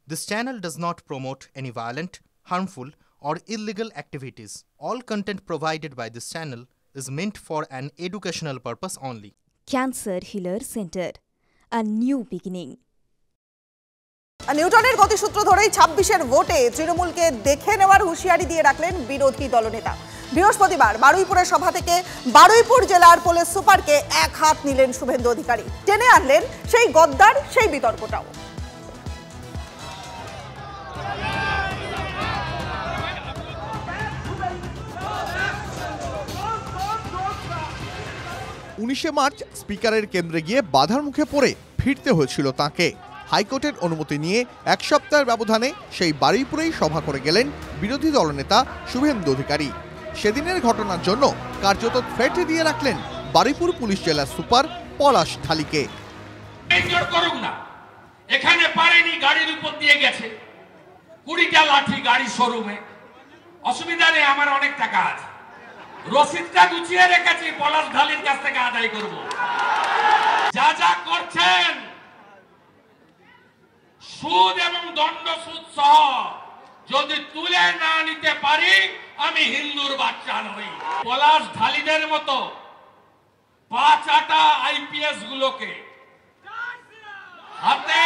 This channel does not promote any violent, harmful, or illegal activities. All content provided by this channel is meant for an educational purpose only. Cancer Healer Center, a new beginning. নিউটনের গতিসূত্র ধরেই ২৬-এর ভোটে তৃণমূলকে দেখে নেওয়ার হুঁশিয়ারি দিয়ে রাখলেন বিরোধী দলনেতা। বৃহস্পতিবার বারুইপুরের সভা থেকে বারুইপুর জেলার পুলিশ সুপারকে এক হাত নিলেন শুভেন্দু অধিকারী। টেনে আনলেন সেই গদ্দার, সেই বিতর্কটাও। মার্চ স্পিকারের কেন্দ্রে গিয়ে বাধার মুখে পড়ে ফিরতে হয়েছিল তাকে। হাইকোর্টের অনুমতি নিয়ে এক সপ্তাহের ব্যবধানে সেই বারুইপুরেই সভা করে গেলেন বিরোধী দলনেতা শুভেন্দু অধিকারী। সেদিনের ঘটনার জন্য কার্যত ফেটে দিয়ে রাখলেন বারুইপুর পুলিশ জেলার সুপার পলাশ ঢালিকে। এখানে পারেনি, গাড়ির উপর দিয়ে গেছে, 20টা লাঠি গাড়ি শোরুমে। অসুবিধা নেই, আমার অনেক টাকা আছে, রসিদটা গুছিয়ে রেখেছি, পলাশ ঢালির কাছ থেকে আদায় করব। যা যা করছেন সুদ এবং দণ্ড সুদ সহ যদি তুলে না নিতে পারি আমি হিন্দুর বাচ্চা নই। পলাশ ঢালিদের মতো 5-8টা আইপিএস গুলোকে হাতে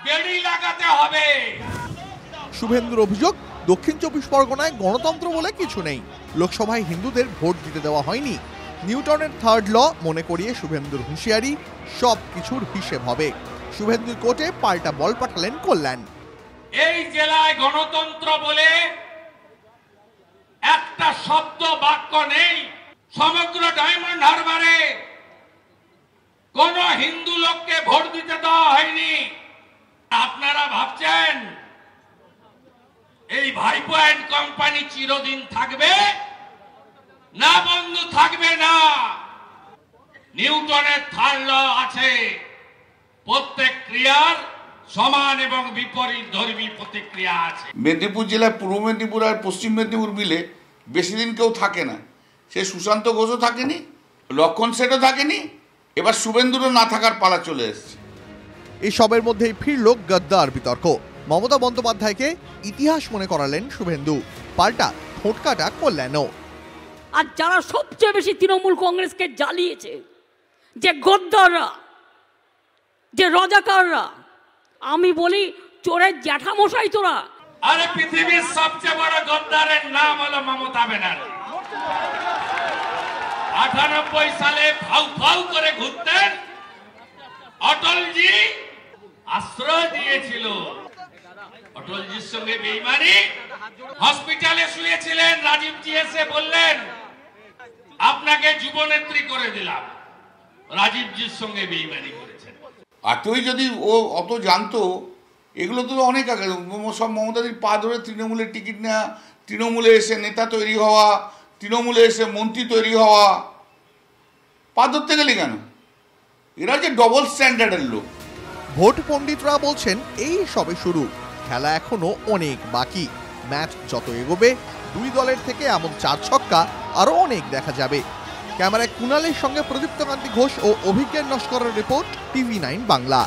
বেড়ি লাগাতে হবে। শুভেন্দুর অভিযোগ, দক্ষিণ 24 পরগনায় গণতন্ত্র বলে কিছু নেই, লোকসভায় হিন্দুদের ভোট দিতে দেওয়া হয়নি। নিউটনের থার্ড ল মনে করিয়ে শুভেন্দুর হুঁশিয়ারি, সব কিছুর হিসেব হবে। শুভেন্দুর কোর্টে পাল্টা বল পাঠালেন কল্যাণ। এই জেলায় গণতন্ত্র বলে একটা শব্দ বাক্য নেই। সমগ্র ডায়মন্ড হারবারে কোন হিন্দু লোককে ভোট দিতে দেওয়া হয়নি। আপনারা ভাবছেন এই ভাইপো অ্যান্ড কোম্পানি চিরদিন থাকবে? না বন্ধু, থাকবে না। নিউটনের থার্ড ল আছে, প্রত্যেক ক্রিয়ার সমান এবং বিপরীত ধর্মী প্রতিক্রিয়া আছে। মেদিনীপুর জেলায় পূর্ব মেদিনীপুর আর পশ্চিম মেদিনীপুর মিলে বেশি দিন কেউ থাকে না। সে সুশান্ত ঘোষও থাকেনি, লক্ষণ সেটও থাকেনি, এবার শুভেন্দুরও না থাকার পালা চলে এসছে। এই সবের মধ্যেই ফিরল গদ্দার বিতর্ক। মমতা বন্দ্যোপাধ্যায়কে ইতিহাস মনে করালেন শুভেন্দু, পাল্টা ঠোঁটকাটা কল্যাণও। আর যারা সবচেয়ে বেশি তৃণমূল কংগ্রেসকে জ্বালিয়েছে, যে গদ্দাররা, যে রাজাকাররা, আমি বলি চোরের জ্যাঠামশাই তোরা। আরে পৃথিবীর সবচেয়ে বড় গদ্দারের নাম হলো মমতা ব্যানার্জি। 98 সালে ফাউ ফাউ করে ঘুরতেন, অটলজি আশ্রয় দিয়েছিল। অটলজির সঙ্গে বেইমানি, হসপিটালে শুয়েছিলেন, রাজীবজি এসে বললেন আপনাকে যুবনেত্রী করে দিলাম। রাজীবজির সঙ্গে বেইমানি করেছেন। আর তুই যদি ও অত জানতো, এগুলো তো অনেক আগে সব মমতাদির পা ধরে তৃণমূলের টিকিট নেওয়া, তৃণমূলে এসে নেতা তৈরি হওয়া, তৃণমূলে এসে মন্ত্রী তৈরি হওয়া। পা ধরতে গেলি কেন? এরা যে ডবল স্ট্যান্ডার্ডের লোক। ভোট পণ্ডিতরা বলছেন এই সবে শুরু, খেলা এখনো অনেক বাকি। ম্যাচ যত এগোবে দুই দলের থেকে এমন 4 ছক্কা আরো অনেক দেখা যাবে। ক্যামেরায় কুণালের সঙ্গে প্রদীপ্ত কান্তি ঘোষ ও অভিজ্ঞান নস্করের রিপোর্ট, TV9 বাংলা।